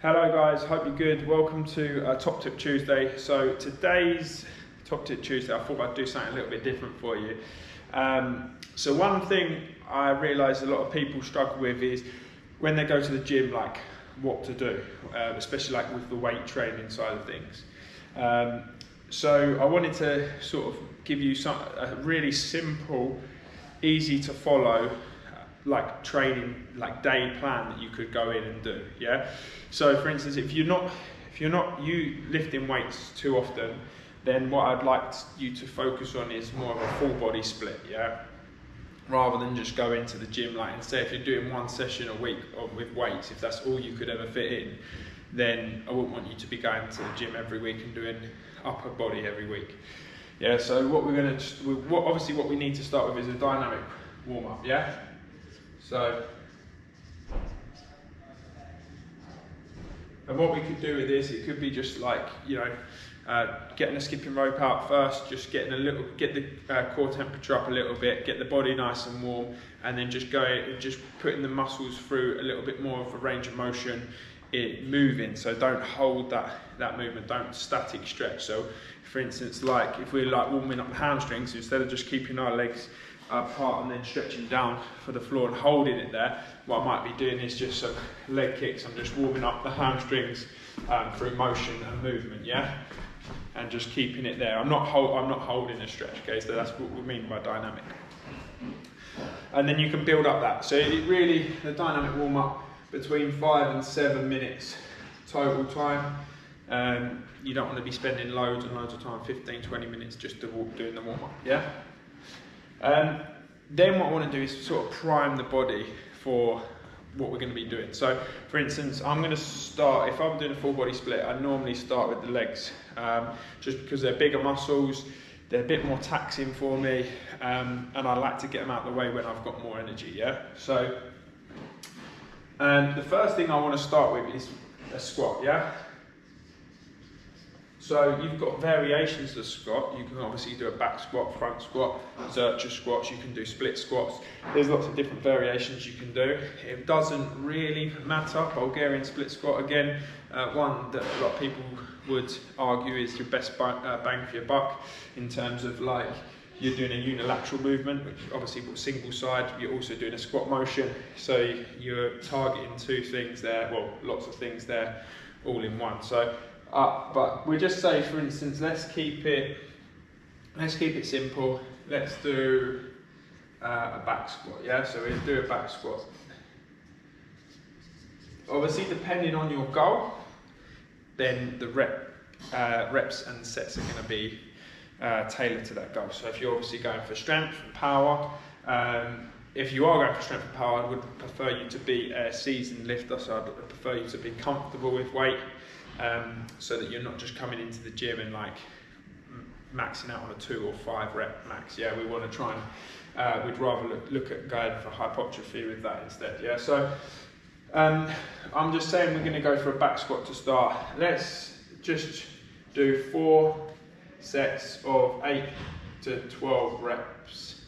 Hello guys, hope you're good. Welcome to Top Tip Tuesday. So today's Top Tip Tuesday, I thought I'd do something a little bit different for you. So one thing I realise a lot of people struggle with is when they go to the gym, like what to do, especially like with the weight training side of things. So I wanted to sort of give you a really simple, easy to follow like training, like day plan that you could go in and do. Yeah. So for instance, if you're not lifting weights too often, then what I'd like you to focus on is more of a full body split. Yeah. Rather than just go into the gym, like instead if you're doing one session a week with weights, if that's all you could ever fit in, then I wouldn't want you to be going to the gym every week and doing upper body every week. Yeah. So what what we need to start with is a dynamic warm up. Yeah. So, and what we could do with this, it could be just like, getting a skipping rope out first, just get the core temperature up a little bit, get the body nice and warm, and then just putting the muscles through a little bit more of a range of motion, moving. So don't hold that movement, don't static stretch. So for instance, like if we're like warming up the hamstrings, instead of just keeping our legs apart and then stretching down for the floor and holding it there, what I might be doing is just some leg kicks. I'm just warming up the hamstrings through motion and movement, yeah, and just keeping it there. I'm not holding a stretch, okay? So that's what we mean by dynamic. And then you can build up that. So the dynamic warm up between 5 and 7 minutes total time. You don't want to be spending loads and loads of time, 15-20 minutes just doing the warm up, yeah. Then what I want to do is sort of prime the body for what we're going to be doing. So for instance, I'm going to start, if I'm doing a full body split, I normally start with the legs, just because they're bigger muscles, they're a bit more taxing for me, and I like to get them out of the way when I've got more energy, yeah? So the first thing I want to start with is a squat, yeah? So you've got variations of the squat. You can obviously do a back squat, front squat, zercher squats, you can do split squats. There's lots of different variations you can do. It doesn't really matter. Bulgarian split squat, again, one that a lot of people would argue is your best bang for your buck in terms of like you're doing a unilateral movement, which obviously single side, you're also doing a squat motion. So you're targeting two things there, well, lots of things there, all in one. So but we just say, for instance, let's keep it simple. Let's do a back squat, yeah? So we'll do a back squat. Obviously, depending on your goal, then the reps and sets are going to be tailored to that goal. So if you're obviously going for strength and power, if you are going for strength and power, I would prefer you to be a seasoned lifter, so I'd prefer you to be comfortable with weight. So that you're not just coming into the gym and like maxing out on a 2 or 5 rep max. Yeah, we want to try and we'd rather look at going for hypertrophy with that instead. Yeah, so I'm just saying we're going to go for a back squat to start. Let's just do 4 sets of 8 to 12 reps.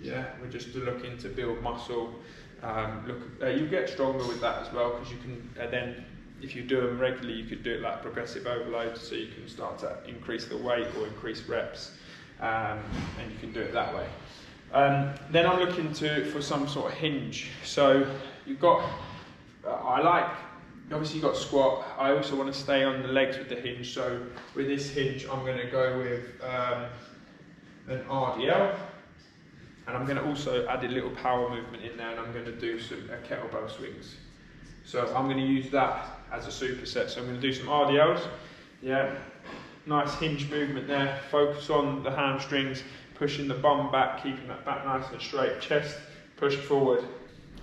Yeah, we're just looking to build muscle. You get stronger with that as well, because you can then, if you do them regularly, you could do it like progressive overload, so you can start to increase the weight or increase reps, and you can do it that way. Then I'm looking for some sort of hinge. So you've got, obviously you've got squat. I also want to stay on the legs with the hinge. So with this hinge, I'm going to go with an RDL, and I'm going to also add a little power movement in there, and I'm going to do some kettlebell swings. So I'm going to use that as a superset. So I'm going to do some RDLs. Yeah, nice hinge movement there. Focus on the hamstrings, pushing the bum back, keeping that back nice and straight. Chest pushed forward.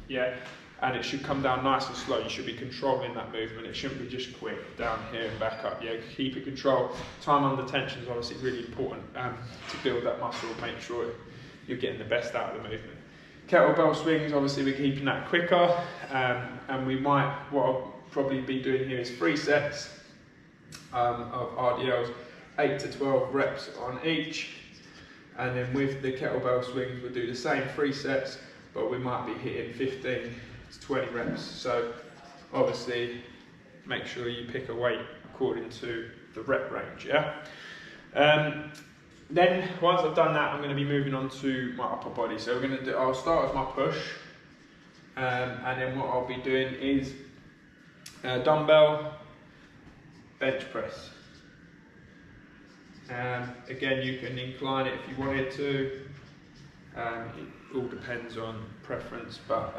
Yeah, and it should come down nice and slow. You should be controlling that movement. It shouldn't be just quick down here and back up. Yeah, keep it controlled. Time under tension is obviously really important to build that muscle. Make sure you're getting the best out of the movement. Kettlebell swings, obviously we're keeping that quicker, and what I'll probably be doing here is 3 sets of RDLs, 8 to 12 reps on each, and then with the kettlebell swings we'll do the same 3 sets, but we might be hitting 15 to 20 reps. So obviously make sure you pick a weight according to the rep range, yeah? Then once I've done that, I'm going to be moving on to my upper body. So I'll start with my push, and then what I'll be doing is dumbbell bench press. Again, you can incline it if you wanted to. It all depends on preference, but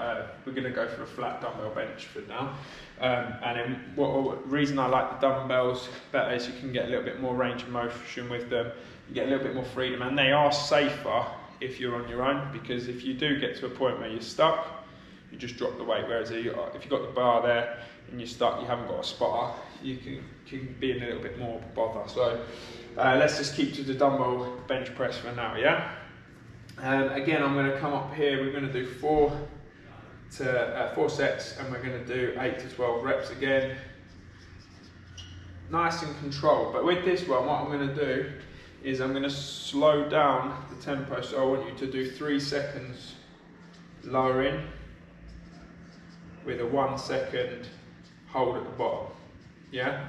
we're going to go for a flat dumbbell bench for now. And then the reason I like the dumbbells better is you can get a little bit more range of motion with them. You get a little bit more freedom, and they are safer if you're on your own, because if you do get to a point where you're stuck, you just drop the weight. Whereas if you've got the bar there and you're stuck, you haven't got a spotter, you can be in a little bit more bother. So let's just keep to the dumbbell bench press for now, yeah? Again, I'm going to come up here. We're going to do 4 sets, and we're going to do 8 to 12 reps again. Nice and controlled. But with this one, what I'm going to do is I'm going to slow down the tempo. So I want you to do 3 seconds lowering with a 1 second hold at the bottom. Yeah.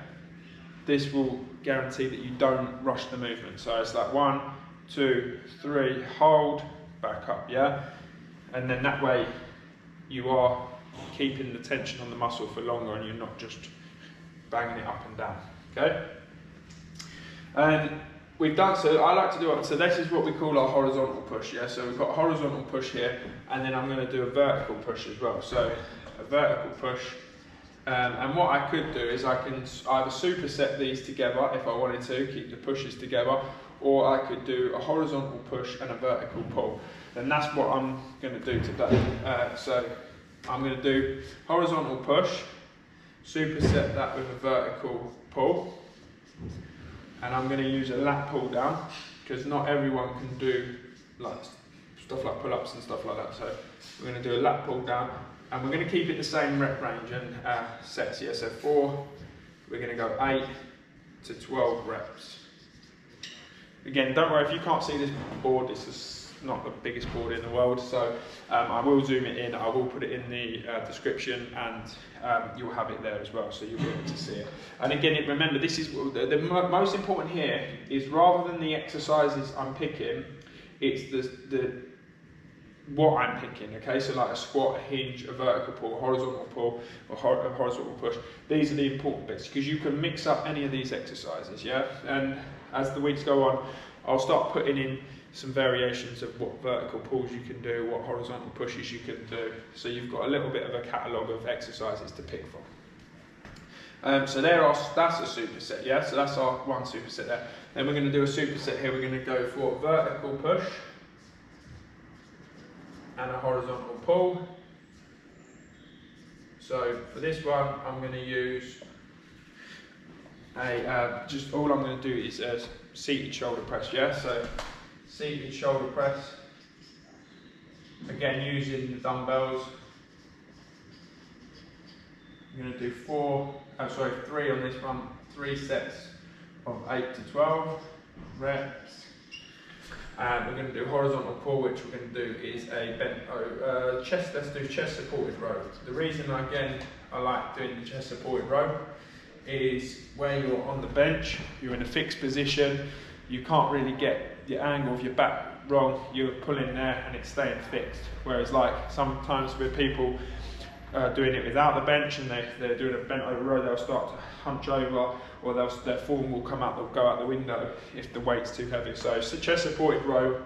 This will guarantee that you don't rush the movement. So it's like 1, 2, 3, hold, back up, yeah? And then that way you are keeping the tension on the muscle for longer, and you're not just banging it up and down, okay? And we've done, so I like to do it, so this is what we call our horizontal push, yeah? So we've got a horizontal push here, and then I'm going to do a vertical push as well. So a vertical push, and what I could do is I can either superset these together if I wanted to, keep the pushes together, or I could do a horizontal push and a vertical pull. And that's what I'm going to do today. So I'm going to do horizontal push, superset that with a vertical pull, and I'm going to use a lat pull down, because not everyone can do like stuff like pull-ups and stuff like that. So we're going to do a lat pull down, and we're going to keep it the same rep range and sets here. So 4, we're going to go 8 to 12 reps. Again, don't worry if you can't see this board, this is not the biggest board in the world, so I will zoom it in, I will put it in the description, and you'll have it there as well, so you'll be able to see it. And again, remember, this is the most important here is, rather than the exercises I'm picking, it's what I'm picking, okay? So like a squat, a hinge, a vertical pull, a horizontal pull, or a horizontal push. These are the important bits, because you can mix up any of these exercises, yeah? And as the weeks go on, I'll start putting in some variations of what vertical pulls you can do, what horizontal pushes you can do, so you've got a little bit of a catalogue of exercises to pick from. So that's a superset, yeah? So that's our one superset there. Then we're going to do a superset here. We're going to go for vertical push and a horizontal pull. So for this one, I'm going to use just all I'm going to do is a seated shoulder press, yeah? So seated shoulder press, again using the dumbbells. I'm going to do 3 on this one, 3 sets of 8 to 12 reps. And we're going to do horizontal pull, which we're going to do is a bent chest. Let's do chest supported row. The reason again I like doing the chest supported row is where you're on the bench, you're in a fixed position, you can't really get the angle of your back wrong, you're pulling there and it's staying fixed. Whereas like sometimes with people doing it without the bench and they're doing a bent over row, they'll start to hunch over, or their form will come out, they'll go out the window if the weight's too heavy. So it's a chest supported row,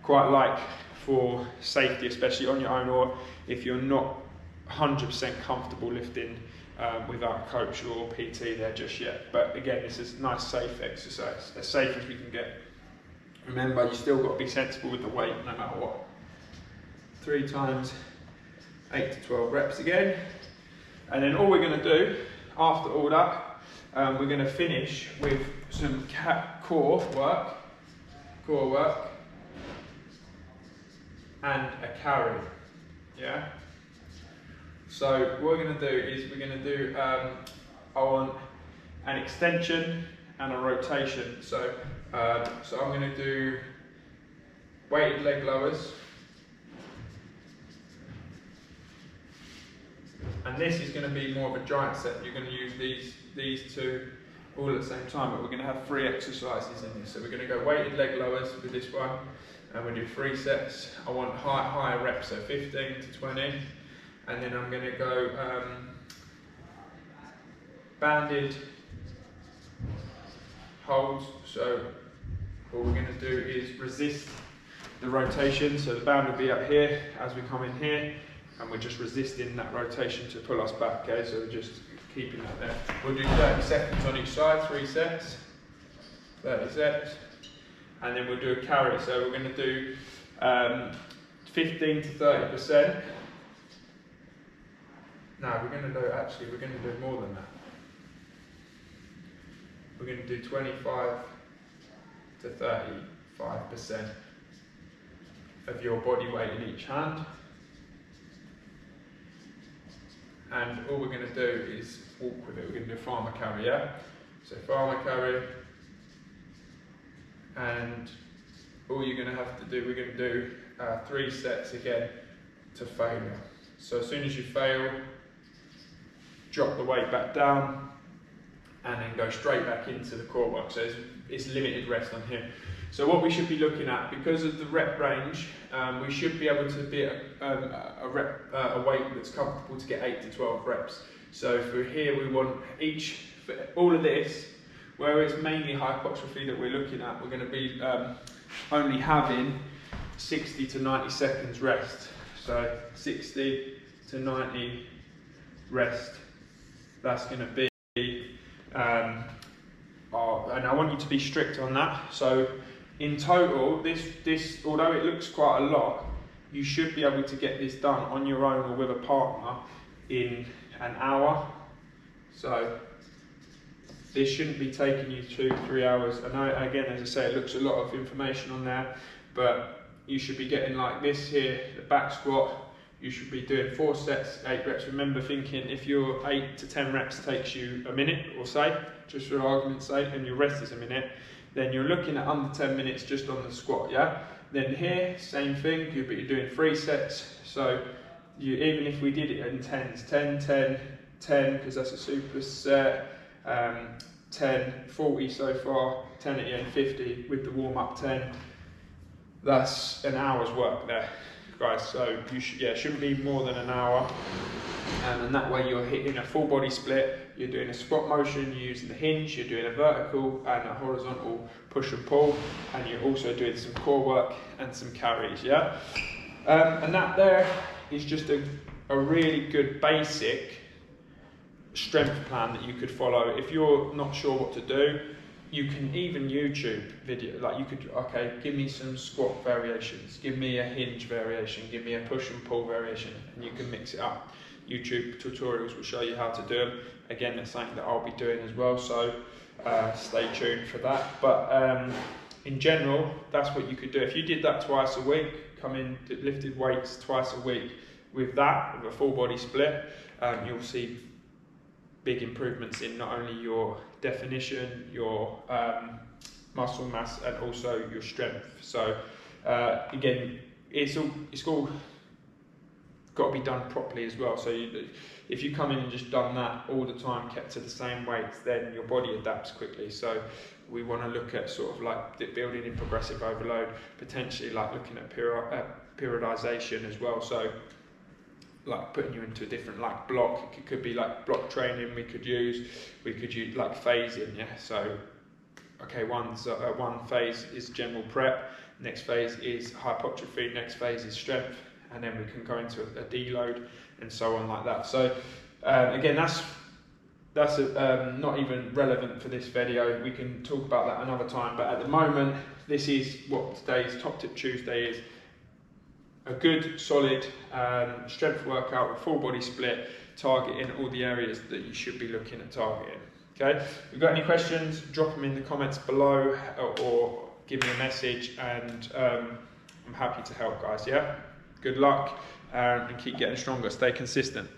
quite like for safety, especially on your own, or if you're not 100% comfortable lifting without a coach or PT there just yet. But again, this is a nice safe exercise, as safe as we can get. Remember, you still got to be sensible with the weight no matter what. 3 times 8 to 12 reps again. And then all we're going to do after all that, we're going to finish with some core work and a carry, yeah? So what we're going to do is we're going to do on an extension and a rotation. So I'm going to do weighted leg lowers And this is going to be more of a giant set. You're going to use these two all at the same time, but we're going to have 3 exercises in this. So we're going to go weighted leg lowers with this one, and we do 3 sets. I want higher reps, so 15 to 20, and then I'm going to go banded holds. So what we're going to do is resist the rotation. So the band will be up here as we come in here, and we're just resisting that rotation to pull us back. Okay, so we're just keeping that there. We'll do 30 seconds on each side, 3 sets, 30 sets, and then we'll do a carry. So we're going to do 15 to 30%. No, we're going to do more than that. We're going to do 25 to 35% of your body weight in each hand. And all we're going to do is walk with it. We're going to do farmer carry, yeah? So farmer carry, and all you're going to have to do, we're going to do 3 sets again to failure. So as soon as you fail, drop the weight back down, and then go straight back into the core work. So it's limited rest on here. So what we should be looking at, because of the rep range, we should be able to be at a weight that's comfortable to get 8 to 12 reps. So for here, we want for all of this, where it's mainly hypertrophy that we're looking at, we're going to be only having 60 to 90 seconds rest. So 60 to 90 rest, that's going to be, and I want you to be strict on that. So in total, this although it looks quite a lot, you should be able to get this done on your own or with a partner in an hour. So this shouldn't be taking you 2-3 hours. I know, again, as I say, it looks a lot of information on there, but you should be getting like this here, the back squat. You should be doing 4 sets, 8 reps. Remember thinking if your 8 to 10 reps takes you a minute or say, just for argument's sake, and your rest is a minute, then you're looking at under 10 minutes just on the squat, yeah? Then here, same thing, but you're doing 3 sets. So even if we did it in 10s, 10, 10, 10, because that's a super set, 10, 40 so far, 10 at the end, 50 with the warm up 10. That's an hour's work there, guys. So you shouldn't be more than an hour, and that way you're hitting a full body split. You're doing a squat motion, you're using the hinge, you're doing a vertical and a horizontal push and pull, and you're also doing some core work and some carries, yeah? And that there is just a really good basic strength plan that you could follow. If you're not sure what to do, you can even YouTube video, like you could, okay, give me some squat variations, give me a hinge variation, give me a push and pull variation, and you can mix it up. YouTube tutorials will show you how to do them. Again, that's something that I'll be doing as well, so stay tuned for that. But in general, that's what you could do. If you did that twice a week, come in, lifted weights twice a week with that, with a full body split, you'll see big improvements in not only your definition, your muscle mass, and also your strength. So again, it's all got to be done properly as well. So if you come in and just done that all the time, kept to the same weights, then your body adapts quickly. So we want to look at sort of like building in progressive overload, potentially like looking at periodization as well. So like putting you into a different like block. It could be like block training we could use like phasing, yeah. So okay, one phase is general prep, next phase is hypertrophy, next phase is strength, and then we can go into a deload and so on like that. So again, that's not even relevant for this video. We can talk about that another time, but at the moment this is what today's Top Tip Tuesday is. A good solid strength workout with full body split, targeting all the areas that you should be looking at targeting. Okay, if you've got any questions, drop them in the comments below or give me a message, and I'm happy to help, guys. Yeah, good luck and keep getting stronger, stay consistent.